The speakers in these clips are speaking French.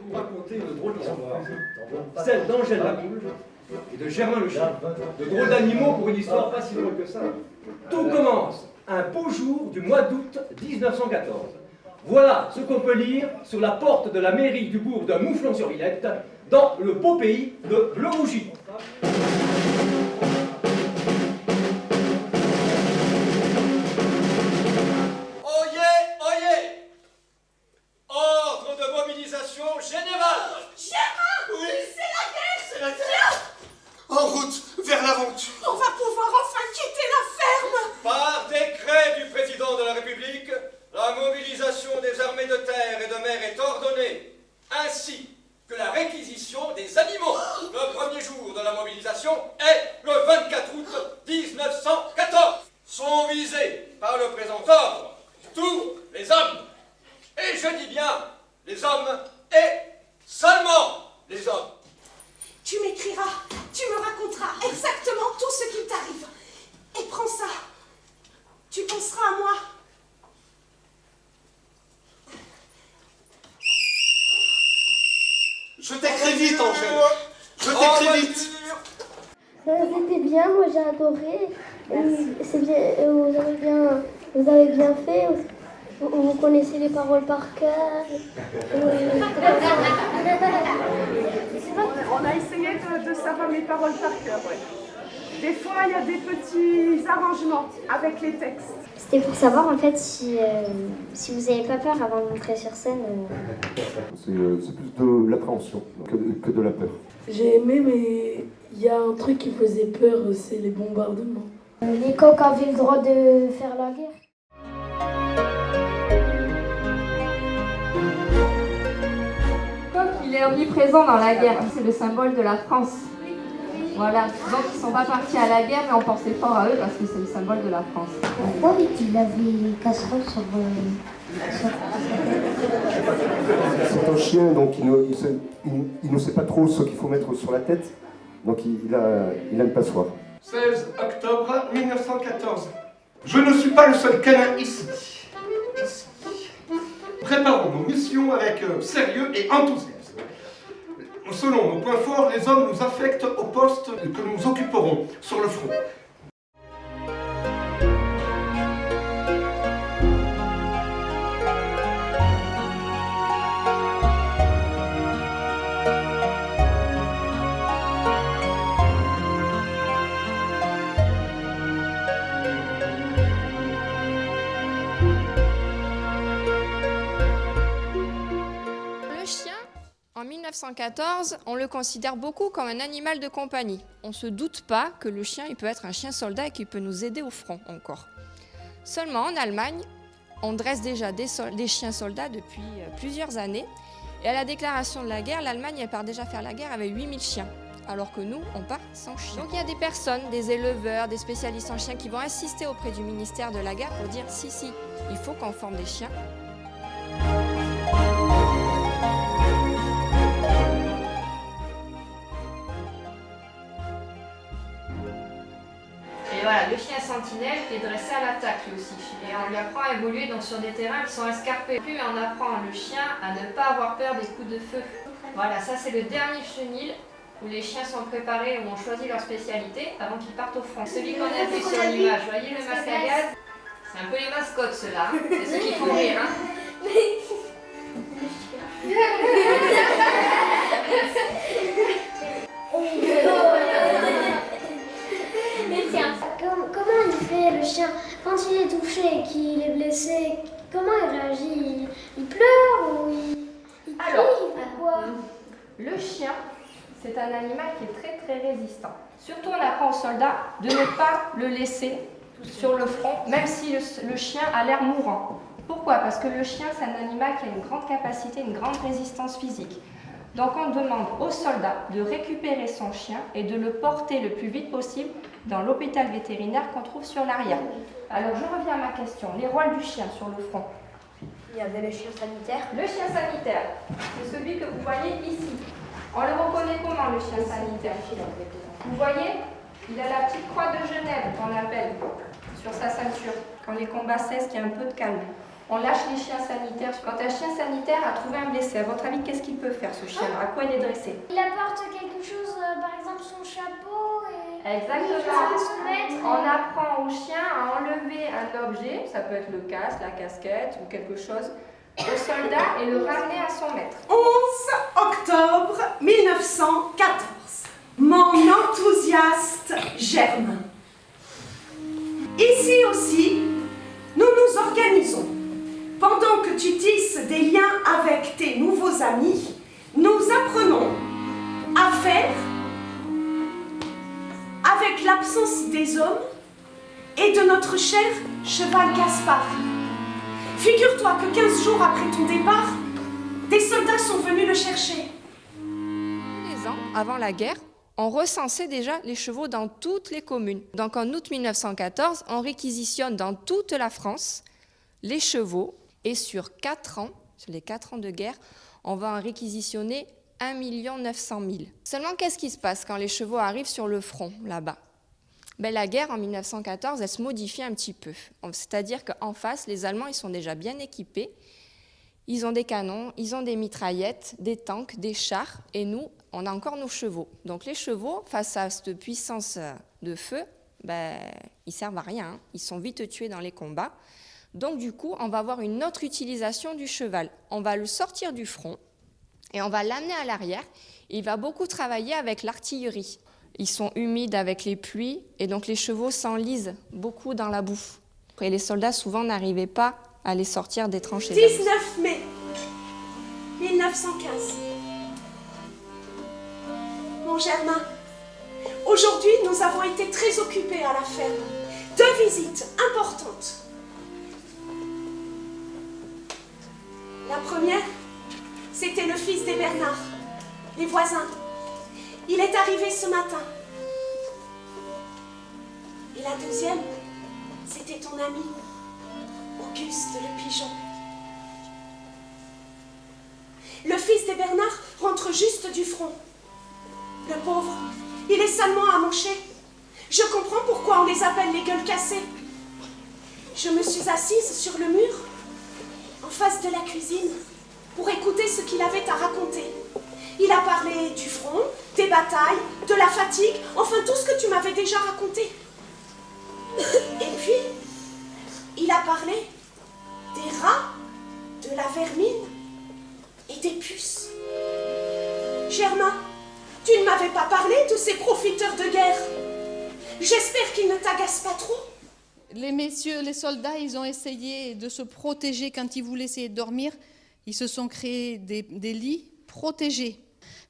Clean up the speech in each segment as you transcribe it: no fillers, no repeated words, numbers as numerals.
vous raconter une drôle d'histoire, celle d'Angèle la Boule et de Germain le chien. De drôles d'animaux pour une histoire pas si drôle que ça. Tout commence un beau jour du mois d'août 1914. Voilà ce qu'on peut lire sur la porte de la mairie du bourg de Mouflon-sur-Villette, dans le beau pays de Bleu-Rougy. Ordre de mobilisation générale. Germain! Oui. C'est la guerre! C'est la guerre! En route vers l'aventure. On va pouvoir enfin quitter la ferme! Par décret du président de la République, la mobilisation des armées de terre et de mer est ordonnée, ainsi que la réquisition des animaux. Le premier jour de la mobilisation est le 24 août 1914. Sont visés par le présent ordre tous les hommes. Et je dis bien les hommes et seulement les hommes. Tu m'écriras, tu me raconteras exactement tout ce qui t'arrive. Et prends ça. Tu penseras à moi. Je t'écris vite, Angèle. Je t'écris vite. C'était bien, moi j'ai adoré. C'est bien, vous avez bien fait. Vous connaissez les paroles par cœur. On a essayé de savoir les paroles par cœur, ouais. Des fois, il y a des petits arrangements avec les textes. C'était pour savoir en fait si vous n'avez pas peur avant de montrer sur scène. C'est plus de l'appréhension que de la peur. J'ai aimé, mais il y a un truc qui faisait peur, c'est les bombardements. Les coqs avaient le droit de faire la guerre. Il est omniprésent dans la guerre, c'est le symbole de la France. Voilà, donc ils ne sont pas partis à la guerre, mais on pensait fort à eux parce que c'est le symbole de la France. Pourquoi il avait les casseroles sur C'est un chien, donc il ne sait pas trop ce qu'il faut mettre sur la tête, donc il a une passoire. 16 octobre 1914. Je ne suis pas le seul canin ici. Préparons nos missions avec sérieux et enthousiasme. Selon nos points forts, les hommes nous affectent au poste que nous occuperons sur le front. En 1914, on le considère beaucoup comme un animal de compagnie. On ne se doute pas que le chien il peut être un chien soldat et qu'il peut nous aider au front encore. Seulement en Allemagne, on dresse déjà des chiens soldats depuis plusieurs années. Et à la déclaration de la guerre, l'Allemagne elle part déjà faire la guerre avec 8000 chiens. Alors que nous, on part sans chiens. Donc il y a des personnes, des éleveurs, des spécialistes en chiens qui vont insister auprès du ministère de la guerre pour dire si, il faut qu'on forme des chiens. Et voilà, le chien sentinelle qui est dressé à l'attaque lui aussi. Et on lui apprend à évoluer donc, sur des terrains qui sont escarpés. Puis on apprend le chien à ne pas avoir peur des coups de feu. Voilà, ça c'est le dernier chenil où les chiens sont préparés, où on choisit leur spécialité avant qu'ils partent au front. Celui qu'on a vu sur l'image, vous voyez le masque à gaz? C'est un peu les mascottes ceux-là, c'est ceux qui font rire. Hein. Comment il fait le chien quand il est touché et qu'il est blessé? Comment il réagit? Il pleure ou il crie? Alors, Il fait quoi? le chien, c'est un animal qui est très très résistant. Surtout on apprend aux soldats de ne pas le laisser sur le front, même si le chien a l'air mourant. Pourquoi? Parce que le chien, c'est un animal qui a une grande capacité, une grande résistance physique. Donc on demande aux soldats de récupérer son chien et de le porter le plus vite possible dans l'hôpital vétérinaire qu'on trouve sur l'arrière. Alors je reviens à ma question, les rôles du chien sur le front. Il y avait le chien sanitaire. Le chien sanitaire, c'est celui que vous voyez ici. On le reconnaît comment le chien sanitaire? Vous voyez, il a la petite croix de Genève qu'on appelle sur sa ceinture. Quand les combats cessent, il y a un peu de calme. on lâche les chiens sanitaires. Quand un chien sanitaire a trouvé un blessé, à votre avis, qu'est-ce qu'il peut faire ce chien? À quoi il est dressé? Il apporte quelque chose, par exemple son chapeau et... Exactement. On apprend au chien à enlever un objet, ça peut être le casque, la casquette ou quelque chose, au soldat et le ramener à son maître. 11 octobre 1914. Mon enthousiaste germe. Ici aussi, nous nous organisons. Pendant que tu tisses des liens avec tes nouveaux amis, nous apprenons à faire avec l'absence des hommes et de notre cher cheval Gaspard. Figure-toi que 15 jours après ton départ, des soldats sont venus le chercher. Tous les ans, avant la guerre, on recensait déjà les chevaux dans toutes les communes. Donc en août 1914, on réquisitionne dans toute la France les chevaux et sur 4 ans, sur les 4 ans de guerre, on va en réquisitionner 1 900 000. Seulement, qu'est-ce qui se passe quand les chevaux arrivent sur le front, là-bas? La guerre en 1914, elle se modifie un petit peu. C'est-à-dire qu'en face, les Allemands, ils sont déjà bien équipés. Ils ont des canons, ils ont des mitraillettes, des tanks, des chars, et nous, on a encore nos chevaux. Donc les chevaux, face à cette puissance de feu, ils servent à rien, hein. Ils sont vite tués dans les combats. Donc du coup, on va avoir une autre utilisation du cheval. On va le sortir du front et on va l'amener à l'arrière. Il va beaucoup travailler avec l'artillerie. Ils sont humides avec les pluies et donc les chevaux s'enlisent beaucoup dans la boue. Et les soldats souvent n'arrivaient pas à les sortir des tranchées. 19 mai 1915. Mon Germain, aujourd'hui nous avons été très occupés à la ferme. 2 visites importantes. La première, c'était le fils des Bernard, les voisins. Il est arrivé ce matin. Et la deuxième, c'était ton ami, Auguste le pigeon. Le fils des Bernard rentre juste du front. Le pauvre, il est salement amoché. Je comprends pourquoi on les appelle les gueules cassées. Je me suis assise sur le mur, en face de la cuisine, pour écouter ce qu'il avait à raconter. Il a parlé du front, des batailles, de la fatigue, enfin tout ce que tu m'avais déjà raconté. Et puis, il a parlé des rats, de la vermine et des puces. Germain, tu ne m'avais pas parlé de ces profiteurs de guerre. J'espère qu'ils ne t'agacent pas trop. Les messieurs, les soldats, ils ont essayé de se protéger quand ils voulaient essayer de dormir. Ils se sont créés des lits protégés.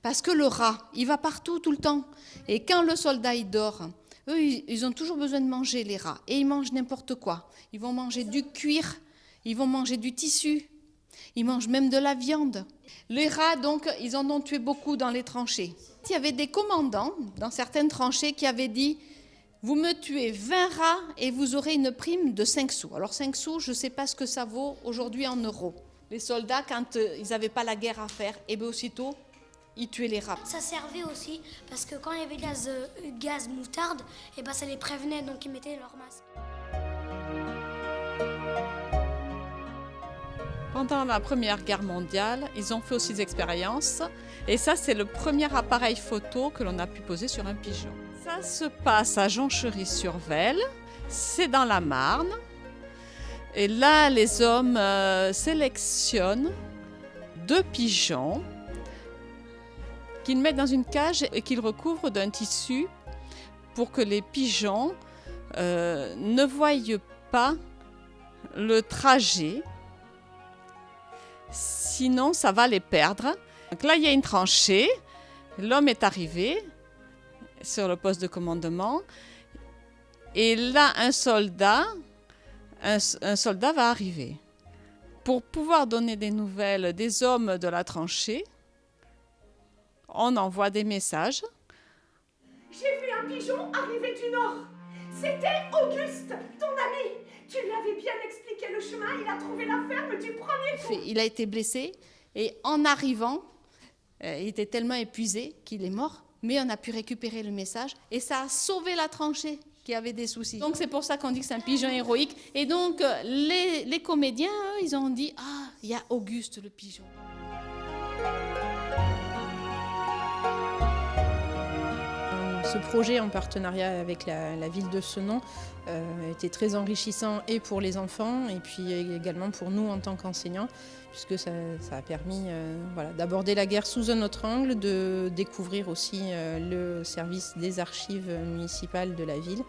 Parce que le rat, il va partout tout le temps. Et quand le soldat il dort, eux, ils ont toujours besoin de manger, les rats. Et ils mangent n'importe quoi. Ils vont manger du cuir, ils vont manger du tissu, ils mangent même de la viande. Les rats, donc, ils en ont tué beaucoup dans les tranchées. Il y avait des commandants dans certaines tranchées qui avaient dit « Vous me tuez 20 rats et vous aurez une prime de 5 sous ». Alors 5 sous, je ne sais pas ce que ça vaut aujourd'hui en euros. Les soldats, quand ils n'avaient pas la guerre à faire, et bien aussitôt, ils tuaient les rats. Ça servait aussi parce que quand il y avait gaz moutarde, et ça les prévenait, donc ils mettaient leur masque. Pendant la Première Guerre mondiale, ils ont fait aussi des expériences. Et ça, c'est le premier appareil photo que l'on a pu poser sur un pigeon. Ça se passe à Jonchery-sur-Vesle, c'est dans la Marne. Et là, les hommes sélectionnent 2 pigeons qu'ils mettent dans une cage et qu'ils recouvrent d'un tissu pour que les pigeons ne voient pas le trajet. Sinon, ça va les perdre. Donc là, il y a une tranchée. L'homme est arrivé sur le poste de commandement. Et là, un soldat va arriver. Pour pouvoir donner des nouvelles des hommes de la tranchée, on envoie des messages. J'ai vu un pigeon arriver du nord. C'était Auguste, ton ami. Tu lui avais bien expliqué le chemin, il a trouvé la ferme du premier coup. Il a été blessé et en arrivant, il était tellement épuisé qu'il est mort. Mais on a pu récupérer le message et ça a sauvé la tranchée. qui avait des soucis. Donc c'est pour ça qu'on dit que c'est un pigeon héroïque. Et donc les comédiens, eux, ils ont dit « Ah, il y a Auguste le pigeon ». Ce projet en partenariat avec la ville de Senon était très enrichissant et pour les enfants et puis également pour nous en tant qu'enseignants, puisque ça a permis d'aborder la guerre sous un autre angle, de découvrir aussi le service des archives municipales de la ville.